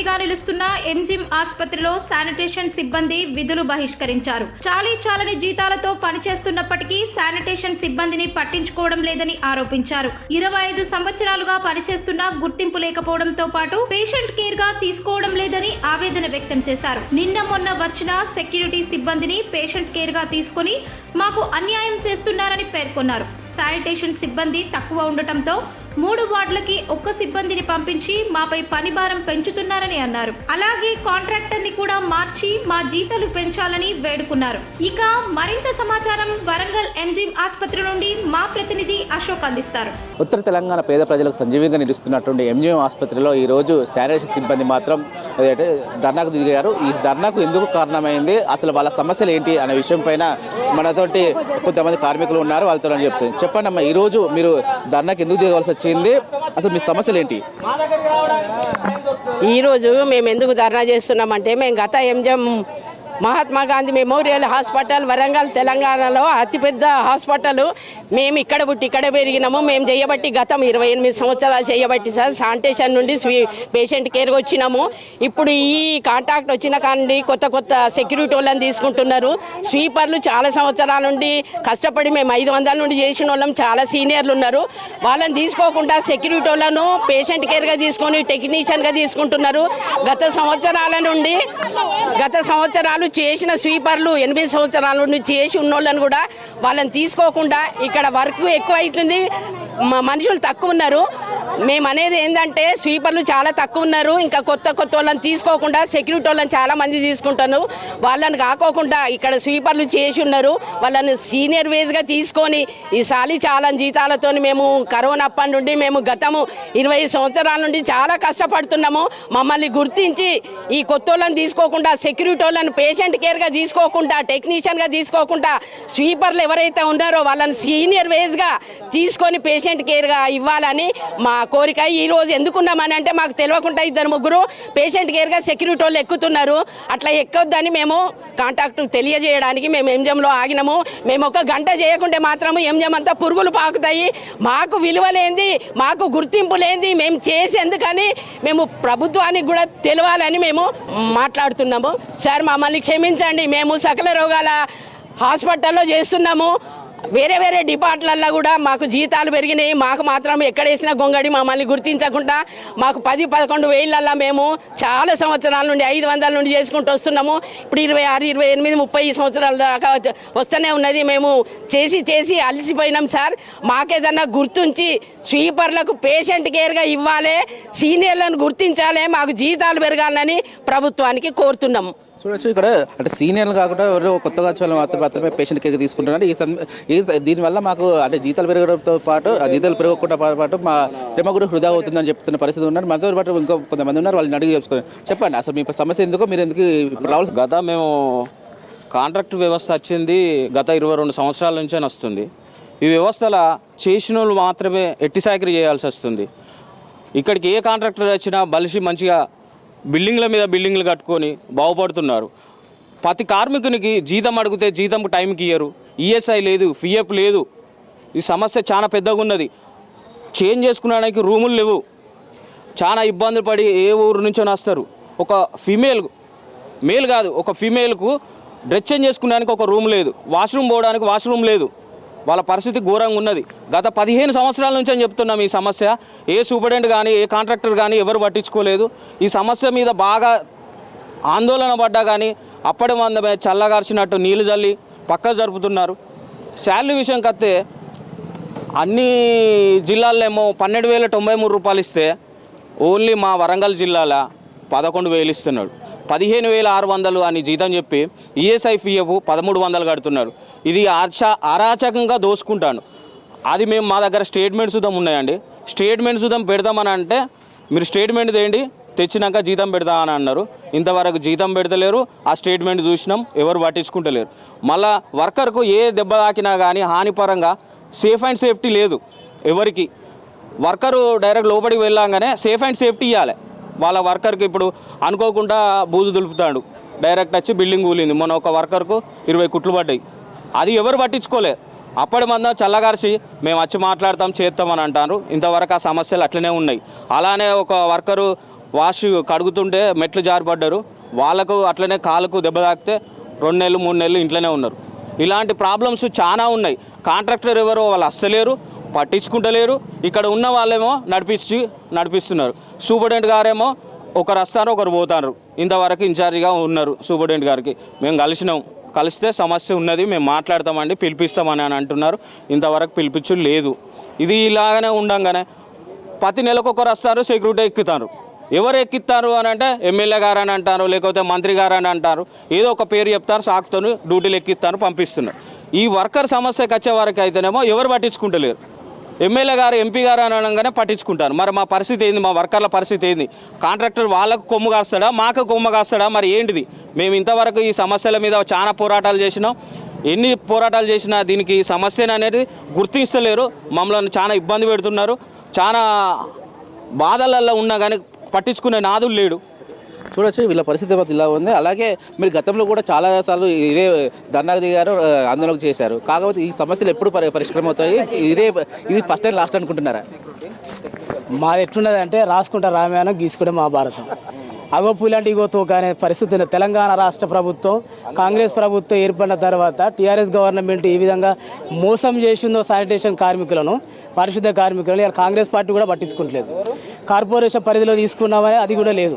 సిబ్బందిగా నిలుస్తున్న enzyme ఆసుపత్రిలో sanitation సిబ్బంది విధులు బహిష్కరించారు. చాలని జీతాలతో పనిచేస్తున్నప్పటికీ శానిటేషన్ సిబ్బందిని పట్టించుకోవడం లేదని ఆరోపించారు. 25 సంవత్సరాలుగా పనిచేస్తున్నా గుర్తింపు లేకపోవడంతో పాటు పేషెంట్ కేర్ గా తీసుకోవడం లేదని ఆవేదన వ్యక్తం చేశారు. నిన్న మొన్న వచ్చిన సెక్యూరిటీ సిబ్బందిని పేషెంట్ కేర్ గా తీసుకుని మాకు అన్యాయం చేస్తున్నారని పేర్కొన్నారు. శానిటేషన్ సిబ్బంది తక్కువ ఉండటంతో 3 వార్డులకి ఒక్క సిబ్బందిని పంపించి మాపై పని భారం పెంచుతున్నారని అన్నారు. అలాగే కాంట్రాక్టర్ ని కూడా మార్చి మా జీతాలు పెంచాలని వేడుకున్నారు. ఇక మరింత సమాచారం వరంగల్ ఎంజిమ్ ఆసుపత్రి నుండి మా ప్రతినిధి అశోక్ అందిస్తారు. ఉత్తర తెలంగాణ పేద ప్రజలకు సంజీవంగా నిలుస్తున్నటువంటి ఎంజిఎం ఆసుపత్రిలో ఈ రోజు శానిటేషన్ సిబ్బంది మాత్రం ధర్నాకు దిగారు. ఈ ధర్నాకు ఎందుకు కారణమైంది, అసలు వాళ్ళ సమస్యలు ఏంటి అనే విషయం పైన మనతోటి కొంతమంది కార్మికులు ఉన్నారు, వాళ్ళతో చెప్తుంది. చెప్పండి అమ్మా, ఈరోజు మీరు ధర్నాకు ఎందుకు దిగవలసి వచ్చింది, అసలు మీ సమస్యలు ఏంటి? ఈరోజు మేము ఎందుకు ధర్నా చేస్తున్నామంటే మేము గత MGM Mahatma Gandhi memorial hospital Warangal తెలంగాణలో అతిపెద్ద హాస్పిటల్. మేము ఇక్కడ పుట్టి ఇక్కడ పెరిగినాము. మేము చేయబట్టి గతం 28 సంవత్సరాలు చేయబట్టి సార్ శానిటేషన్ నుండి పేషెంట్ కేర్కి వచ్చినాము. ఇప్పుడు ఈ కాంటాక్ట్ వచ్చిన కానీ కొత్త సెక్యూరిటీ వాళ్ళని తీసుకుంటున్నారు. స్వీపర్లు చాలా సంవత్సరాల నుండి కష్టపడి మేము 500 నుండి చేసిన వాళ్ళం చాలా సీనియర్లు ఉన్నారు. వాళ్ళని తీసుకోకుండా సెక్యూరిటీ వాళ్ళను పేషెంట్ కేర్గా తీసుకొని టెక్నీషియన్గా తీసుకుంటున్నారు. గత సంవత్సరాలు చేసిన స్వీపర్లు 8 సంవత్సరాల నుండి చేసి ఉన్నోళ్ళని కూడా వాళ్ళని తీసుకోకుండా ఇక్కడ వర్క్ ఎక్కువ అవుతుంది, మనుషులు తక్కువ ఉన్నారు. మేము అనేది ఏంటంటే స్వీపర్లు చాలా తక్కువ ఉన్నారు. ఇంకా కొత్త వాళ్ళని తీసుకోకుండా సెక్యూరిటీ వాళ్ళని చాలా మంది తీసుకుంటారు. వాళ్ళని కాకోకుండా ఇక్కడ స్వీపర్లు చేసి ఉన్నారు. వాళ్ళని సీనియర్ వేజ్గా తీసుకొని ఈ సాలి చాలా జీతాలతో మేము కరోనా అప్పటి నుండి మేము గతము 20 సంవత్సరాల నుండి చాలా కష్టపడుతున్నాము. మమ్మల్ని గుర్తించి ఈ కొత్త వాళ్ళని తీసుకోకుండా సెక్యూరిటీ వాళ్ళని పేషెంట్ కేర్గా తీసుకోకుండా టెక్నీషియన్గా తీసుకోకుండా స్వీపర్లు ఎవరైతే ఉన్నారో వాళ్ళని సీనియర్ వేజ్గా తీసుకొని పేషెంట్ కేర్గా ఇవ్వాలని మా కోరిక. ఈరోజు ఎందుకున్నామని అంటే మాకు తెలియకుండా 2-3 పేషెంట్ కేర్గా సెక్యూరిటీ వాళ్ళు ఎక్కుతున్నారు. అట్లా ఎక్కొద్దని మేము కాంటాక్ట్ తెలియజేయడానికి మేము ఎంజిఎంలో ఆగినాము. మేము 1 గంట చేయకుంటే మాత్రము ఎంజిఎం అంతా పురుగులు పాకుతాయి. మాకు విలువ లేనిది, మాకు గుర్తింపు లేనిది మేము చేసేందుకని మేము ప్రభుత్వానికి కూడా తెలియాలని మేము మాట్లాడుతున్నాము. సార్ మమ్మల్ని క్షమించండి, మేము సకల రోగాల హాస్పిటల్లో చేస్తున్నాము. వేరే డిపార్ట్లలో కూడా మాకు జీతాలు పెరిగినాయి. మాకు మాత్రం ఎక్కడేసిన గొంగడి మమ్మల్ని గుర్తించకుండా మాకు 10-11 వేలల్లో మేము చాలా సంవత్సరాల నుండి 500 నుండి చేసుకుంటూ వస్తున్నాము. ఇప్పుడు 26, 28, 30 సంవత్సరాల దాకా వస్తూనే ఉన్నది. మేము చేసి అలసిపోయినాం సార్. మాకేదన్నా గుర్తుంచి స్వీపర్లకు పేషెంట్ కేర్గా ఇవ్వాలి, సీనియర్లను గుర్తించాలి, మాకు జీతాలు పెరగాలని ప్రభుత్వానికి కోరుతున్నాము. చూడొచ్చు, ఇక్కడ అంటే సీనియర్లు కాకుండా ఎవరో కొత్తగా వచ్చే వాళ్ళు మాత్రమే పేషెంట్ కేర్ తీసుకుంటున్నారు. దీనివల్ల మాకు అంటే జీతాలు పెరగడంతో పాటు జీతాలు పెరగకుండా పాటు మా శ్రమ కూడా వృధా అవుతుందని చెప్తున్న పరిస్థితి ఉన్నారు. మనతో పాటు ఇంకో కొంతమంది ఉన్నారు, వాళ్ళని అడిగి చెప్పండి అసలు మీ సమస్య ఎందుకో, మీరు ఎందుకు రావాలి? మేము కాంట్రాక్ట్ వ్యవస్థ వచ్చింది గత 22 సంవత్సరాల నుంచే వస్తుంది. ఈ వ్యవస్థలో చేసిన వాళ్ళు మాత్రమే ఎట్టి సాకిరీ చేయాల్సి వస్తుంది. ఇక్కడికి ఏ కాంట్రాక్టర్ వచ్చినా బలిసి మంచిగా బిల్డింగ్ల మీద బిల్డింగ్లు కట్టుకొని బాగుపడుతున్నారు. ప్రతి కార్మికునికి జీతం అడిగితే జీతంకు టైంకి ఇయ్యరు, ఈఎస్ఐ లేదు, పిఎఫ్ లేదు. ఈ సమస్య చాలా పెద్దగా ఉన్నది. చేంజ్ చేసుకునేడానికి రూములు లేవు. చాలా ఇబ్బందులు పడి ఏ ఊరు నుంచో వస్తారు. ఒక మేల్ కాదు, ఒక ఫీమేల్కు డ్రెస్ చేంజ్ చేసుకునేడానికి ఒక రూమ్ లేదు, వాష్రూమ్ పోవడానికి వాష్రూమ్ లేదు. వాళ్ళ పరిస్థితి ఘోరంగా ఉన్నది. గత 15 సంవత్సరాల నుంచి అని చెప్తున్నాం ఈ సమస్య. ఏ సూపరింటెండెంట్ కానీ ఏ కాంట్రాక్టర్ కానీ ఎవరు పట్టించుకోలేదు. ఈ సమస్య మీద బాగా ఆందోళన పడ్డా కానీ అప్పటి మందమే చల్లగార్చినట్టు నీళ్లు జల్లి పక్క జరుపుతున్నారు. శాలరీ విషయంకి వస్తే అన్ని జిల్లాల్లో ఏమో 12,093 రూపాయలు ఇస్తే ఓన్లీ మా వరంగల్ జిల్లాలో 11,000 ఇస్తున్నాడు. 15,600 అని జీతం చెప్పి ఈఎస్ఐ పిఎఫ్ 1,300 కడుతున్నాడు. ఇది అరాచకంగా దోసుకుంటాను. అది మేము మా దగ్గర స్టేట్మెంట్ సుధం ఉన్నాయండి. స్టేట్మెంట్ సుధం పెడదామని అంటే మీరు స్టేట్మెంట్ తేండి, తెచ్చినాక జీతం పెడదామని అన్నారు. ఇంతవరకు జీతం పెడతలేరు. ఆ స్టేట్మెంట్ చూసినాం, ఎవరు పట్టించుకుంటలేరు. మళ్ళా వర్కర్కు ఏ దెబ్బ తాకినా కానీ హానిపరంగా సేఫ్ అండ్ సేఫ్టీ లేదు ఎవరికి. వర్కరు డైరెక్ట్ లోపలికి వెళ్ళాగానే సేఫ్ అండ్ సేఫ్టీ ఇవ్వాలి. వాళ్ళ వర్కర్కి ఇప్పుడు అనుకోకుండా బూజు దులుపుతాడు, డైరెక్ట్ వచ్చి బిల్డింగ్ కూలింది. మొన్న ఒక వర్కర్కు 20 కుట్లు పడ్డాయి. అది ఎవరు పట్టించుకోలే. అప్పటి మందం చల్లగార్చి మేము వచ్చి మాట్లాడతాం చేస్తామని అంటారు. ఇంతవరకు ఆ సమస్యలు అట్లనే ఉన్నాయి. అలానే ఒక వర్కరు వాష్ కడుగుతుంటే మెట్లు జారిపడ్డారు. వాళ్ళకు అట్లనే కాళ్ళకు దెబ్బ తాకితే 2 నెలలు 3 నెలలు ఇంట్లోనే ఉన్నారు. ఇలాంటి ప్రాబ్లమ్స్ చాలా ఉన్నాయి. కాంట్రాక్టర్ ఎవరో వాళ్ళు అస్సలేరు, పట్టించుకుంటలేరు. ఇక్కడ ఉన్న వాళ్ళేమో నడిపిస్తున్నారు. సూపరింటెండెంట్ గారేమో ఒకరు వస్తారు ఒకరు పోతారు. ఇంతవరకు ఇన్ఛార్జిగా ఉన్నారు సూపరింటెండెంట్ గారికి. మేము కలిస్తే సమస్య ఉన్నది, మేము మాట్లాడతామండి, పిలిపిస్తామని అంటున్నారు. ఇంతవరకు పిలిపించు లేదు. ఇది ఇలాగనే ఉండంగానే ప్రతి నెలకు ఒకరు వస్తారు, సెక్యూరిటీ ఎక్కుతారు. ఎవరు ఎక్కిస్తారు అని అంటే ఎమ్మెల్యే గారు అని అంటారు, లేకపోతే మంత్రి గారు అని అంటారు. ఏదో ఒక పేరు చెప్తారు, సాకుతో డ్యూటీలు ఎక్కిస్తారు, పంపిస్తున్నారు. ఈ వర్కర్ సమస్యకి వచ్చే వరకు అయితేనేమో ఎవరు పట్టించుకుంటలేరు. ఎమ్మెల్యే గారు ఎంపీ గారు అని అనగానే పట్టించుకుంటారు. మరి మా పరిస్థితి ఏంది, మా వర్కర్ల పరిస్థితి ఏంది? కాంట్రాక్టర్ వాళ్ళకు కొమ్ము కాస్తాడా, మాకు కొమ్ము కాస్తాడా? మరి ఏంటిది? మేము ఇంతవరకు ఈ సమస్యల మీద చాలా పోరాటాలు చేసినాం. ఎన్ని పోరాటాలు చేసినా దీనికి సమస్యను అనేది గుర్తిస్తలేరు. మమ్మల్ని చాలా ఇబ్బంది పెడుతున్నారు. చాలా బాధలలో ఉన్నా కానీ పట్టించుకునే నాదులు లేడు. చూడొచ్చు వీళ్ళ పరిస్థితి ఇలా ఉంది. అలాగే మీరు గతంలో కూడా చాలాసార్లు ఇదే ధర్నాకు దిగారు, ఆందోళన చేశారు. కాకపోతే ఈ సమస్యలు ఎప్పుడు పరిష్కారం అవుతాయి? ఇది ఫస్ట్ అండ్ లాస్ట్ అనుకుంటున్నారా? మాది ఎట్లున్నది అంటే రాసుకుంటా రామాయణం, గీసుకుంటే మహాభారతం. అగో పూలంటి ఇగోతో అనే పరిస్థితి ఉంది. తెలంగాణ రాష్ట్ర ప్రభుత్వం కాంగ్రెస్ ప్రభుత్వం ఏర్పడిన తర్వాత టీఆర్ఎస్ గవర్నమెంట్ ఈ విధంగా మోసం చేసిందో శానిటేషన్ కార్మికులను, పారిశుద్ధ కార్మికులను ఇలా కాంగ్రెస్ పార్టీ కూడా పట్టించుకోవట్లేదు. కార్పొరేషన్ పరిధిలో తీసుకున్నామని అది కూడా లేదు.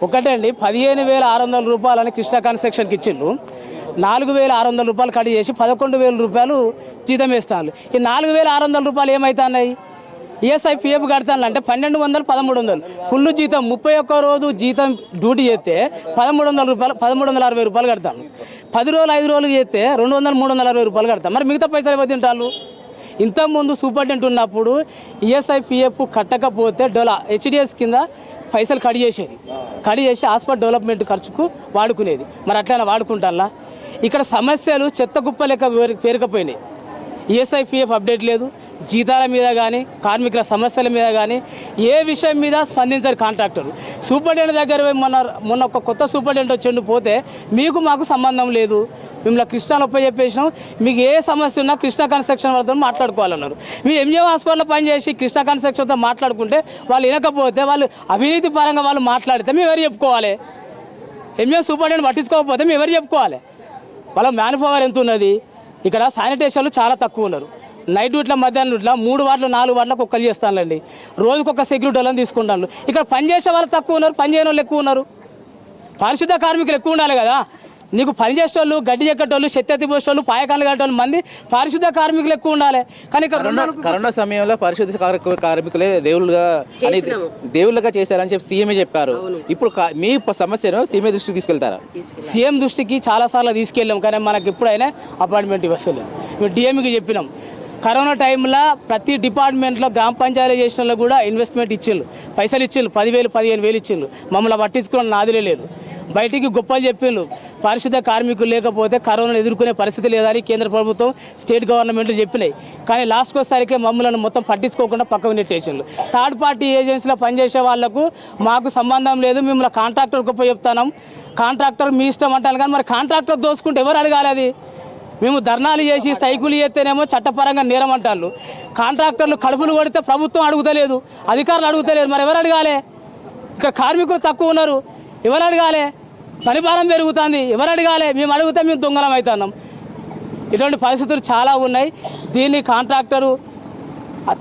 ఒకటే అండి, 15,600 రూపాయలని కృష్ణా కన్స్ట్రక్షన్కి ఇచ్చిండ్రు. 4,600 రూపాయలు కట్ చేసి 11,000 రూపాయలు జీతం వేస్తాను. ఈ 4,600 రూపాయలు ఏమవుతున్నాయి? ఈఎస్ఐ పిఎఫ్ కడతానంటే 1,200, 1,300 ఫుల్ జీతం 31 రోజు జీతం డ్యూటీ చేస్తే 1,300 రూపాయలు, 1,360 రూపాయలు కడతాను. 10 రోజులు 5 రోజులు చేస్తే 200, 360 రూపాయలు కడతాను. మరి మిగతా పైసలు ఎవరు తింటారు? ఇంతకుముందు సూపరింటెండెంట్ ఉన్నప్పుడు ఈఎస్ఐ పిఎఫ్ కట్టకపోతే హెచ్డిఎస్ కింద పైసలు కట్ చేసి హాస్పిటల్ డెవలప్మెంట్ ఖర్చుకు వాడుకునేది. మరి అట్లనే వాడుకుంటారా? ఇక్కడ సమస్యలు చెత్త కుప్ప లెక్క పేరుకపోయినాయి. ఈఎస్ఐ పిఎఫ్ అప్డేట్ లేదు, జీతాల మీద కానీ కార్మికుల సమస్యల మీద కానీ ఏ విషయం మీద స్పందించారు కాంట్రాక్టర్. సూపరింటెండెంట్ దగ్గర మొన్న ఒక కొత్త సూపరింటెండెంట్ వచ్చిండు, పోతే మీకు మాకు సంబంధం లేదు, మిమ్మల్ని కృష్ణాలో చెప్పేసినాం, మీకు ఏ సమస్య ఉన్నా కృష్ణా కన్స్ట్రక్షన్ వాళ్ళతో మాట్లాడుకోవాలన్నారు. మీ ఎంజిఎం హాస్పిటల్లో పనిచేసి కృష్ణా కన్స్ట్రక్షన్తో మాట్లాడుకుంటే వాళ్ళు వినకపోతే, వాళ్ళు అవినీతి పరంగా వాళ్ళు మాట్లాడితే మేము ఎవరు చెప్పుకోవాలి? ఎంజిఎం సూపరింటెండెంట్ పట్టించుకోకపోతే మేము ఎవరు చెప్పుకోవాలి? వాళ్ళ మ్యాన్ పవర్ ఎంత ఉన్నది? ఇక్కడ శానిటేషన్లు చాలా తక్కువ ఉన్నారు. నైట్ డ్యూట్ల, మధ్యాహ్నం డ్యూట్ల 3 వార్డులు 4 వార్డులకు ఒక్కరు చేస్తానులేండి. రోజుకొక సెక్యూరిటీ వాళ్ళని తీసుకుంటాను. ఇక్కడ పనిచేసే వాళ్ళు తక్కువ ఉన్నారు, పని చేయని వాళ్ళు ఎక్కువ ఉన్నారు. పారిశుద్ధ కార్మికులు ఎక్కువ ఉండాలి కదా. నీకు పని చేసేటోళ్ళు, గడ్డి చెక్కేటోళ్ళు, చెత్త పోసేటోళ్ళు, పాయకాలు కట్టేటోళ్ళు మంది పారిశుద్ధ కార్మికులు ఎక్కువ ఉండాలి. కానీ కరోనా సమయంలో పారిశుద్ధ కార్మికులే దేవుళ్ళగా చేశారని చెప్పి సీఎంఏ చెప్పారు. ఇప్పుడు మీ సమస్యను సీఎం దృష్టికి తీసుకెళ్తారా? సీఎం దృష్టికి చాలాసార్లు తీసుకెళ్ళాం, కానీ మనకి ఎప్పుడైనా అపాయింట్మెంట్ ఇవ్వలేదు. మేము డిఎంకి చెప్పినాం. కరోనా టైంలో ప్రతి డిపార్ట్మెంట్లో గ్రామ పంచాయతీ చేసిన వాళ్ళు కూడా ఇన్వెస్ట్మెంట్ ఇచ్చిండ్రు, పైసలు ఇచ్చిండ్రు, 10,000, 15,000 ఇచ్చిండ్రు. మమ్మల్ని పట్టించుకున్న నాదులే లేదు. బయటికి గొప్పలు చెప్పిండ్రు, పారిశుద్ధ కార్మికులు లేకపోతే కరోనాను ఎదుర్కొనే పరిస్థితి లేదని కేంద్ర ప్రభుత్వం, స్టేట్ గవర్నమెంట్లు చెప్పినాయి. కానీ లాస్ట్కి వచ్చేసరికి మమ్మల్ని మొత్తం పట్టించుకోకుండా పక్కకు నెట్టేసిండ్రు. థర్డ్ పార్టీ ఏజెన్సీలో పనిచేసే వాళ్లకు మాకు సంబంధం లేదు, మిమ్మల్ని కాంట్రాక్టర్ గొప్ప చెప్తాం, కాంట్రాక్టర్ మీ ఇష్టం అంటాను. కానీ మరి కాంట్రాక్టర్ దోసుకుంటే ఎవరు అడగాలి? అది మేము ధర్నాలు చేసి స్ట్రైకులు చేస్తేనేమో చట్టపరంగా నేరం అంటారు. కాంట్రాక్టర్లు కడుపులు కొడితే ప్రభుత్వం అడుగుతలేదు, అధికారులు అడుగుతలేదు. మరి ఎవరు అడగాలి? ఇక్కడ కార్మికులు తక్కువ ఉన్నారు, ఎవరు అడగాలి? పని భారం పెరుగుతుంది, ఎవరు అడగాలి? మేము అడిగితే మేము దొంగలం అవుతున్నాం. ఇటువంటి పరిస్థితులు చాలా ఉన్నాయి. దీన్ని కాంట్రాక్టరు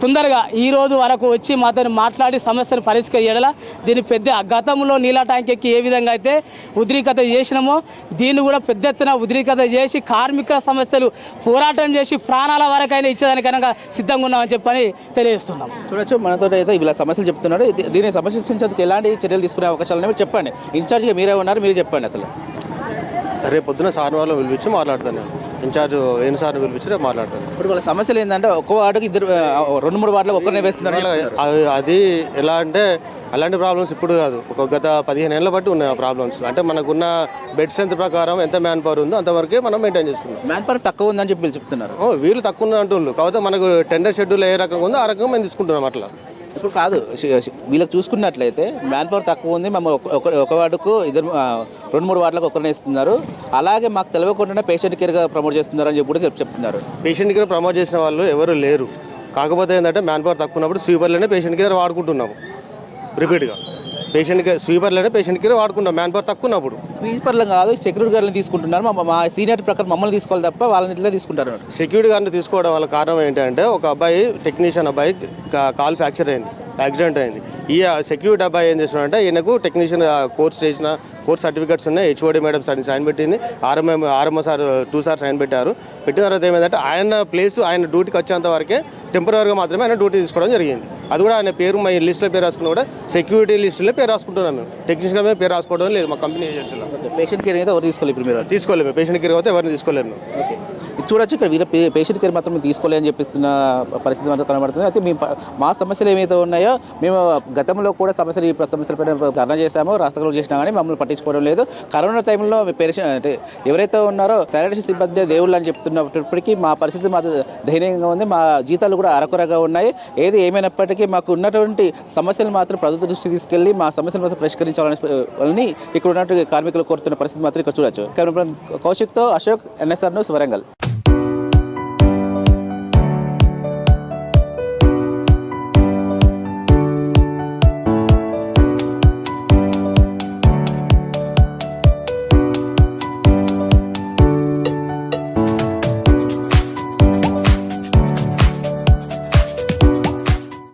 తొందరగా ఈ రోజు వరకు వచ్చి మాతో మాట్లాడి సమస్యను పరిష్కరించాలా. దీన్ని పెద్ద గతంలో నీళ్ళ ట్యాంక్ ఎక్కి ఏ విధంగా అయితే ఉద్రిక్తత చేసినామో దీన్ని కూడా పెద్ద ఎత్తున ఉద్రిక్తత చేసి కార్మికుల సమస్యలు పోరాటం చేసి ప్రాణాల వరకైనా ఇచ్చేదానికైనా సిద్ధంగా ఉన్నామని చెప్పని తెలియజేస్తున్నాం. చూడొచ్చు మనతో అయితే ఇలా సమస్యలు చెప్తున్నారు. దీన్ని సమస్యకు ఎలాంటి చర్యలు తీసుకునే అవకాశాలు ఉన్నాయో చెప్పండి. ఇన్ఛార్జ్గా మీరే ఉన్నారు, మీరు చెప్పండి. అసలు రేపు పొద్దున సార్ వాళ్ళని పిలిపించి మాట్లాడతాను. నేను ఇన్ఛార్జ్ ఏను సార్ని పిలిపించి రేపు మాట్లాడతాను. ఇప్పుడు వాళ్ళ సమస్యలు ఏంటంటే ఒక్కో వార్డుకి 2-3 వార్డులకు ఒక్కరినే వేస్తున్నారు. అది ఎలా అంటే అలాంటి ప్రాబ్లమ్స్ ఇప్పుడు కాదు, ఒక గత 15 ఏళ్ళ బట్టి ఉన్నాయి ఆ ప్రాబ్లమ్స్. అంటే మనకున్న బెడ్ స్ట్రెంత్ ప్రకారం ఎంత మ్యాన్ పవర్ ఉందో అంతవరకే మనం మెయింటైన్ చేస్తున్నాం. మ్యాన్ పవర్ తక్కువ ఉందని చెప్పి చెప్తున్నారు. వీళ్ళు తక్కువ ఉన్న అంటున్నారు. కాకపోతే మనకు టెండర్ షెడ్యూల్ ఏ రకంగా ఉందో ఆ రకంగా మేము తీసుకుంటున్నాం. అట్లా ఇప్పుడు కాదు, వీళ్ళకి చూసుకున్నట్లయితే మ్యాన్ పవర్ తక్కువ ఉంది, మేము ఒక వార్డుకు 2-3 వార్డులకు ఒకరిని ఇస్తున్నారు. అలాగే మాకు తెలియకుండా పేషెంట్ కేర్గా ప్రమోట్ చేస్తున్నారు అని చెప్పి కూడా చెప్తున్నారు. పేషెంట్ కేర్ ప్రమోట్ చేసిన వాళ్ళు ఎవరు లేరు. కాకపోతే ఏంటంటే మ్యాన్ పవర్ తక్కువ ఉన్నప్పుడు స్వీపర్లోనే పేషెంట్ కేర్ వాడుకుంటున్నాము రిపీట్గా. పేషెంట్కి స్వీపర్లోనే పేషెంట్ కేర్ వాడుకుంటాం మ్యాన్ పవర్ తక్కువ ఉన్నప్పుడు. స్వీపర్లు కాదు, సెక్యూరిటీ గార్డులను తీసుకుంటున్నారు. మా సీనియర్ ప్రకారం మమ్మల్ని తీసుకోవాలి తప్ప వాళ్ళని ఇట్లా తీసుకుంటారు. సెక్యూరిటీ గార్డ్ని తీసుకోవడం వల్ల కారణం ఏంటంటే ఒక అబ్బాయి టెక్నీషియన్ అబ్బాయి కాల్ ఫ్రాక్చర్ అయింది, యాక్సిడెంట్ అయింది. ఈ సెక్యూరిటీ అబ్బాయి ఏం చేస్తున్నాడంటే ఈయనకు టెక్నీషియన్ కోర్స్ చేసిన కోర్స్ సర్టిఫికేట్స్ ఉన్నాయి. హెచ్ఓడి మేడం సైన్ పెట్టింది, ఆర్ఎంఓ సార్ 2 సార్ సైన్ పెట్టారు. పెట్టిన తర్వాత ఏమైందంటే ఆయన ప్లేస్ ఆయన డ్యూటీకి వచ్చేంత వరకే టెంపరీగా మాత్రమే ఆయన డ్యూటీ తీసుకోవడం జరిగింది. అది కూడా ఆయన పేరు మా లిస్టులో పేరు రాసుకున్నా కూడా సెక్యూరిటీ లిస్టులో పేరు రాసుకుంటున్నాం. మేము టెక్నీషియన్గా మేము పేరు రాసుకోవడం లేదు మా కంపెనీ ఏజెన్సీలో. పేషెంట్ కేర్ అయితే ఎవరు తీసుకోవాలి ఇప్పుడు మీరు? తీసుకోలేము, పేషెంట్ కేర్ అయితే ఎవరిని తీసుకోలేము. ఓకే, ఇది చూడొచ్చు ఇక్కడ వీళ్ళ పేషెంట్ కేర్ మాత్రం తీసుకోలేని చెప్పిస్తున్న పరిస్థితి మాత్రం కనబడుతుంది. అయితే మా సమస్యలు ఏమైతే ఉన్నాయో మేము గతంలో కూడా సమస్యలపైన ధర్నా చేశాము, రాస్తారోకలు చేసినా కానీ మమ్మల్ని పట్టించుకోవడం లేదు. కరోనా టైంలో పేషెంట్ అంటే ఎవరైతే ఉన్నారో శానిటేషన్ సిబ్బంది దేవుళ్ళు అని చెప్తున్నప్పటికీ మా పరిస్థితి మాత్రం దయనీయంగా ఉంది. మా జీతాలు కూడా అరకొరగా ఉన్నాయి. ఏది ఏమైనప్పటికీ మాకు ఉన్నటువంటి సమస్యలు మాత్రం ప్రభుత్వ దృష్టికి తీసుకెళ్లి మా సమస్యలు మాత్రం పరిష్కరించాలని ఇక్కడ ఉన్నటువంటి కార్మికులు కోరుతున్న పరిస్థితి మాత్రం ఇక్కడ చూడొచ్చు. కౌశిక్తో అశోక్, NSR న్యూస్, వరంగల్.